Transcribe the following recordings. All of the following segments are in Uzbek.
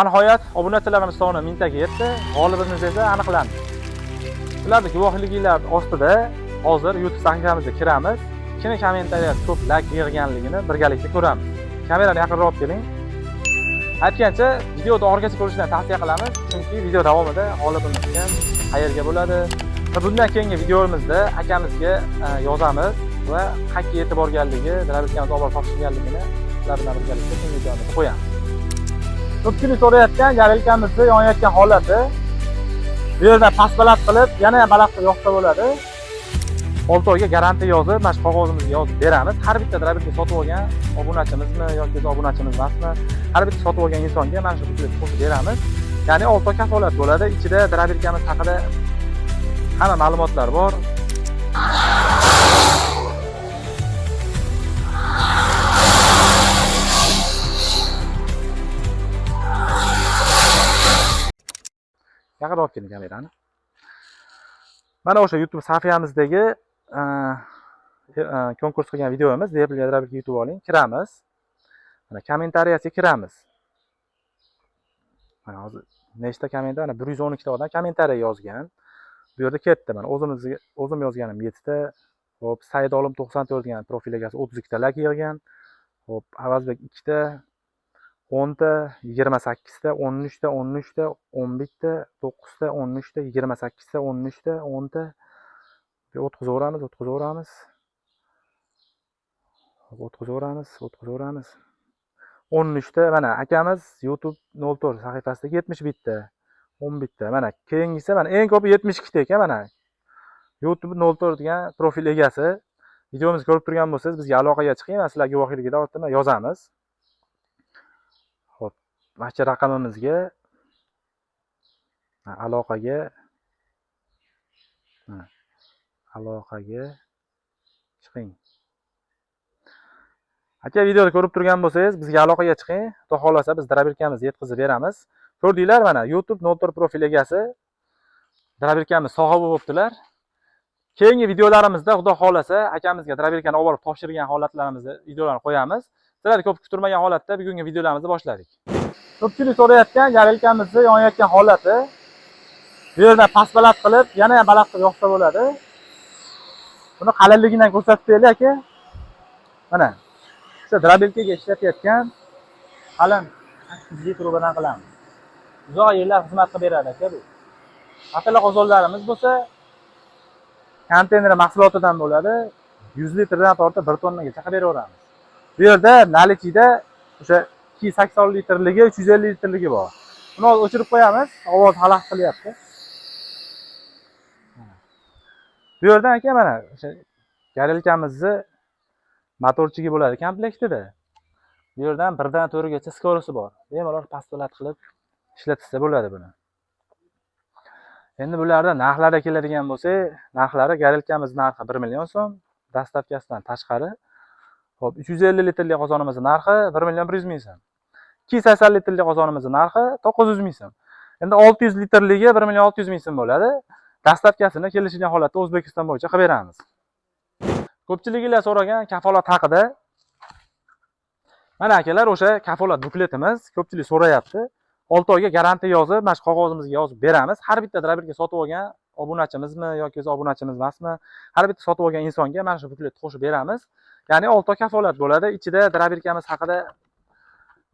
Nihoyat obunachilarimiz soni mingtaga yetdi. G'olibimiz esa aniqlandi. Sizlarning guvohliginglar ostida hozir YouTube sahifamizga kiramiz. Kimning kommentariyasi ko'p like berganligini birgalikda ko'ramiz. Kamerani yaqinroq olib keling. Aytgancha, videoni orgacha ko'rishni tavsiya qilamiz, chunki video davomida g'olibimiz ham qayerga bo'ladi. Bundan keyingi videomizda akamizga yozamiz va qayerga yetib borganligi, Drabilkamiz olib topshirganligini sizlar bilan birgalikda keyingi videomizda qo'yamiz. Ko'pchilik so'rayotgan Drabilkamizni yonayotgan holati. Bu yerda past-baland qilib, yana baland qilib yoqsa bo'ladi. 6 oyga garantiya yozib, mana shu qog'ozimizga yozib beramiz. Har bitta Drabilka sotib olgan obunachimizmi yoki obunachimiz emasmi, har bitta sotib olgan insonga mana shu pulni qo'shib beramiz. Ya'ni 6 oy kafolat bo'ladi. Ichida Drabilkamiz haqida hamma ma'lumotlar bor. Yaqinroq olib keling kamerani. Mana o'sha YouTube sahifamizdagi konkurs qilgan videomiz, Drabilka YouTube oling, kiramiz. Mana kommentariyasiga kiramiz. Mana hozir nechta kommentar? Mana 112 ta odam kommentariya yozgan. Bu yerda ketdi. Mana o'zim yozganim 7 ta. Xo'p, Said Olim 94 degan profil egasi 32 ta like yig'gan. Xo'p, Avazbek 2 ta, 10 ta, 28 ta, 13 ta, 13 ta, 11 ta, 9 ta, 13 ta, 28 ta, 13 ta, 10 ta. O'tkazaveramiz. O'tkazaveramiz. 13 ta. Mana akamiz YouTube 04 sahifasida 70 bitta, 10 bitta. Mana keyingisi mana eng ko'pi 72 ta ekan mana. YouTube 04 degan profil egasi. Videomizni ko'rib turgan bo'lsangiz, bizga aloqaga chiqing. Men sizlarga guvohligida ortda yozamiz. Xo'p, mana shu raqamimizga aloqaga chiqing. Aka, videoni ko'rib turgan bo'lsangiz, bizga aloqaga chiqing. Xudo xolasa biz Drabilkamizni yetkazib beramiz. Ko'rdinglar mana YouTube 04 profil egasi Drabilkamiz sohibi bo'libdilar. Keyingi videolarimizda Xudo xolasa akamizga Drabilkani olib borib topshirgan holatlarimizni videolarni qo'yamiz. Sizlar ko'p kutilmagan holatda bugungi videolarimizni boshladik. Ko'pchilik so'rayotgan Drabilkamizni yonayotgan holati. Bu yerda past-baland qilib, yana baland qilib yoqsa bo'ladi. Buni qalinligidan ko'rsatib beraylik aka. Mana o'sha Drabilkaga ishlatayotgan qalin 800 rubldan qilamiz. Uzoq yillar xizmat qilib beradi aka bu. Atala qozonlarimiz bo'lsa konteyner mahsulotidan bo'ladi. 100 litrdan tortib 1 tonnagacha qilib beraveramiz. Bu yerda nalichida o'sha 280 litrligi, 350 litrligi bor. Buni o'chirib qo'yamiz. Ovoz xalaqit qilyapti. Bu yerdan aka mana o'sha Drabilkamizni motorchigi bo'ladi komplektida. Bu yerdan 1 dan 4 gacha skorosi bor. Bemalol past-baland qilib ishlatsa bo'ladi buni. Endi bularda narxlari keladigan bo'lsa, narxlari Drabilkamiz narxi 1 million so'm, dastavkasidan tashqari. Xo'p, 350 litrli qozonimizning narxi 1 million 100 ming so'm. 280 litrli qozonimizning narxi 900 ming so'm. Endi 600 litrligi 1 million 600 ming so'm bo'ladi. Dastavkasini kelishilgan holatda O'zbekiston bo'yicha qilib beramiz. Ko'pchiliklar so'ragan kafolat haqida. Mana akalar, o'sha kafolat bukletimiz ko'pchilik so'rayapti. 6 oyga garantiya yozib, mana shu qog'ozimizga yozib beramiz. Har bitta Drabilka sotib olgan obunachimizmi yoki obunachimiz emasmi, har bitta sotib olgan insonga mana shu bukletni qo'shib beramiz. Ya'ni 6 oy kafolat bo'ladi. Ichida Drabilkamiz haqida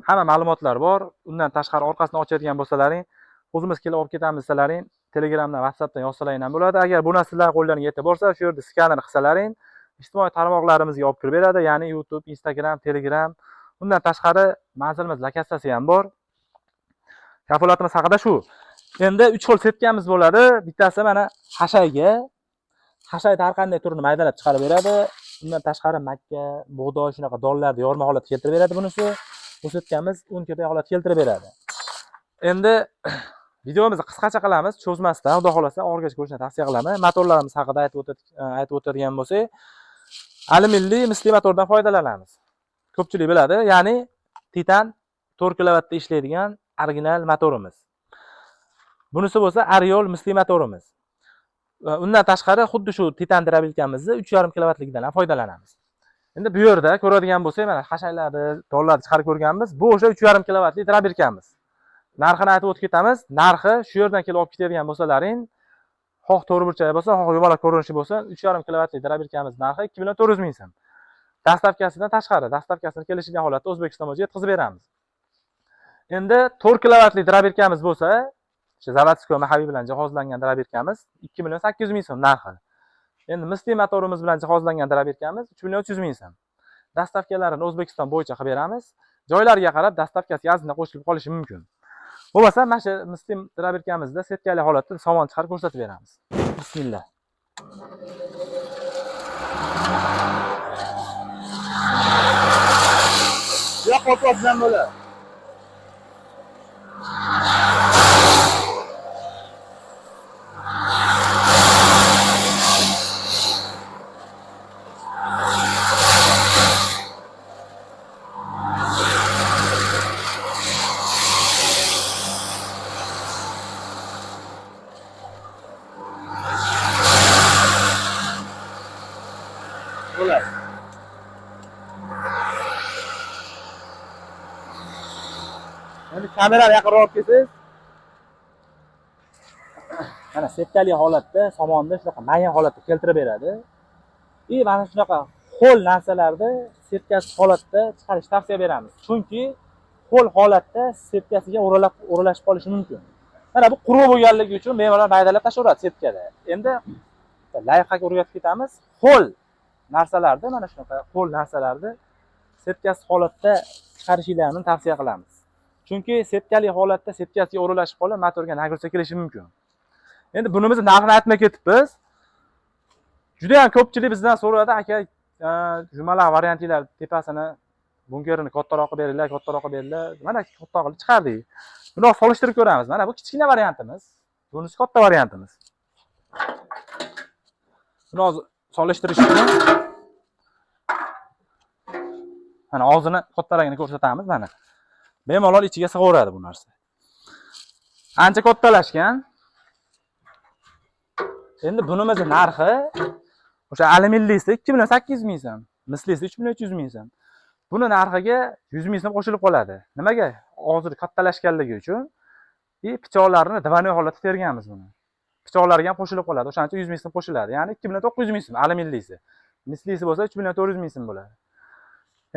hamma ma'lumotlar bor. Undan tashqari orqasini ochadigan bo'lsalaring, o'zimiz kelib olib ketamiz desalaring, Telegramdan, WhatsAppdan yozsalaring ham bo'ladi. Agar bu narsalar qo'llaringizga yetib borsa, shu yerda skaner qilsalaring, ijtimoiy tarmoqlarimizga olib kirib beradi. Ya'ni YouTube, Instagram, Telegram. Undan tashqari manzilimiz lokatsiyasi ham bor. Kafolatimiz haqida shu. Endi 3 xil setkamiz bo'ladi. Bittasi mana hashay har qanday turini maydalab chiqarib beradi. Undan tashqari makka, bug'doy shunaqa donlarni yorma holatga keltirib beradi bunisi. Bu setkamiz un ko'pay holatga keltirib beradi. Endi videomizni qisqacha qilamiz, cho'zmasdan, xudo xolasa orgacha ko'rishni tavsiya qilaman. Motorlarimiz haqida aytib o'tadigan bo'lsak, alyuminli misli motordan foydalanamiz. Ko'pchilik biladi, ya'ni titan 4 kilovatda ishlaydigan original motorimiz. Bunisi bo'lsa Ariol misli motorimiz. Undan tashqari xuddi shu titan Drabilkamizni 3,5 kilovatligidan ham foydalanamiz. Endi bu yerda ko'radigan bo'lsak, mana hashaylarni, donlarni chiqarib ko'rganmiz. Bu o'sha 3,5 kilovatli Drabilkamiz. narxini aytib o'tib ketamiz. Narxi shu yerdan kelib olib ketadigan bo'lsalaring, xoh to'g'ri burchak bo'lsa, xoh yumaloq ko'rinishi bo'lsa, 3,5 kilovatlik drabirkamiz narxi 2,400,000 so'm. Dastavkasidan tashqari, dastavkasini kelishigan holatda O'zbekiston bo'yicha yetkazib beramiz. Endi 4 kilovatlik drabirkamiz bo'lsa, o'sha zavodskoy mahaviy bilan jihozlangan drabirkamiz 2,800,000 so'm narxi. Endi misli motorimiz bilan jihozlangan drabirkamiz 3,300,000 so'm. Dastavkalarini O'zbekiston bo'yicha qilib beramiz. Joylariga qarab dastavkasi yazda qo'shilib qolishi mumkin. Bo'lmasa, mana shu misli drabirkamizda setkali holatda somon chiqarib ko'rsatib beramiz. Bismillah. Ya qo'pol bilan bo'ladi. Bo'ladi. Endi kamerani yaqinroq olib kelsangiz, mana setkali holatda somonni shunaqa mayin holatda keltirib beradi. Mana shunaqa ho'l narsalarni setkasi holatda chiqarish tavsiya beramiz. Chunki ho'l holatda setkasiga o'ralashib qolishi mumkin. Mana bu quruq bo'lganligi uchun bemalol maydalab tashlaveradi setkada. Endi layfhak o'rgatib ketamiz. Ho'l narsalarni, mana shunaqa ho'l narsalarni setkasi holatda chiqarishingizni tavsiya qilamiz. Chunki setkali holatda setkasiga o'ralashib qolib, motorga nagruza kelishi mumkin. Endi bunimizni narxini aytmay ketibmiz. Juda ham ko'pchilik bizdan so'radi, aka, jumala variantlar tepasini bunkerini kattaroq qilib beringlar, kattaroq qilib beringlar. Mana katta qilib chiqardik. Buni solishtirib ko'ramiz. Mana bu kichkina variantimiz. Bunisi katta variantimiz. Buni solishtirish uchun mana og'zini kattalagini ko'rsatamiz mana. Bemalol ichiga sig'averadi bu narsa. Ancha kattalashgan. Endi bunimizning narxi o'sha alyuminlisi 2,800,000 so'm, mislisi 3,300,000 so'm. Buni narxiga 100,000 so'm qo'shilib qoladi. Nimaga? Og'zi kattalashganligi uchun pichoqlarni divanoy holatda terganmiz buni. Pichoqlarga ham qo'shilib qoladi. O'shaning uchun 100,000 so'm qo'shiladi. Ya'ni 2,900,000 so'm alyuminlisi. Mislisi bo'lsa 3,400,000 so'm bo'ladi.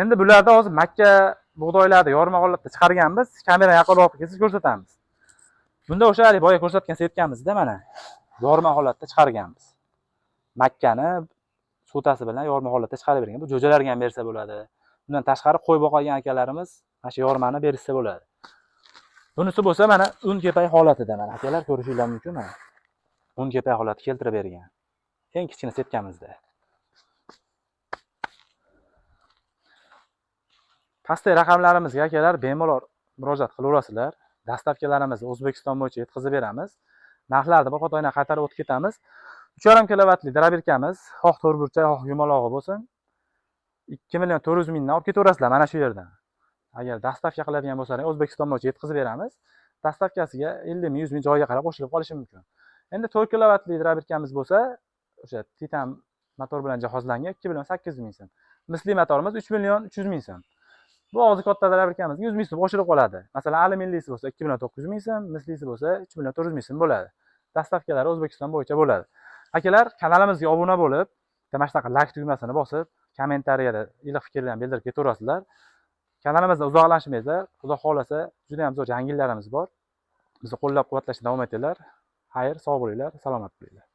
Endi bularda hozir makka bug'doylarni yorma holatda chiqarganmiz. Kamera yaqinroq kelib ko'rsatamiz. Bunda o'sha boya ko'rsatgan setkamizda mana yorma holatda chiqarganmiz. Makkani sutasi bilan yorma holatda chiqarib bergan. Bu jo'jalarga ham bersa bo'ladi. Bundan tashqari qo'y boqagan akalarimiz mana shu yormani berishsa bo'ladi. Bunisi bo'lsa mana un kepay holatida mana akalar ko'rishingiz mumkin mana. Un kepay holati keltirib bergan. Eng kichkina setkamizda. Pastdagi raqamlarimizga akalar bemalol murojaat qilaverasizlar. Dastavkalarimizni O'zbekiston bo'yicha yetkazib beramiz. Narxlarni bir qator qaytarib o'tib ketamiz. 3,5 kilovatli drabirkamiz, xoh to'rtburchak, xoh yumalog'i bo'lsin, 2,400,000 dan olib ketaverasizlar mana shu yerdan. Agar dastavka qiladigan bo'lsangiz, O'zbekiston bo'yicha yetkazib beramiz. Dastavkasiga 50,000, 100,000 joyiga qarab qo'shilib qolishi mumkin. Endi 4 kilovatli drabirkamiz bo'lsa, o'sha titan motor bilan jihozlangan 2,800,000 so'm. Misli motorimiz 3,300,000 so'm. Bu og'zi katta drabirkamizga 100,000 so'm qo'shilib qoladi. Masalan, alyuminlisi bo'lsa 2,900,000 so'm, mislisi bo'lsa 3,400,000 so'm bo'ladi. Dastavkalari O'zbekiston bo'yicha bo'ladi. Akalar, kanalimizga obuna bo'lib, mana shunaqa like tugmasini bosib, kommentariyada iliq fikrlarni bildirib ketaverasizlar. Kanalimizda uzoqlashmaysizlar. Xudo xolasa, juda ham zo'r yangiliklarimiz bor. Bizni qo'llab-quvvatlashda davom etinglar. Xayr, sog' bo'linglar, salomat bo'linglar.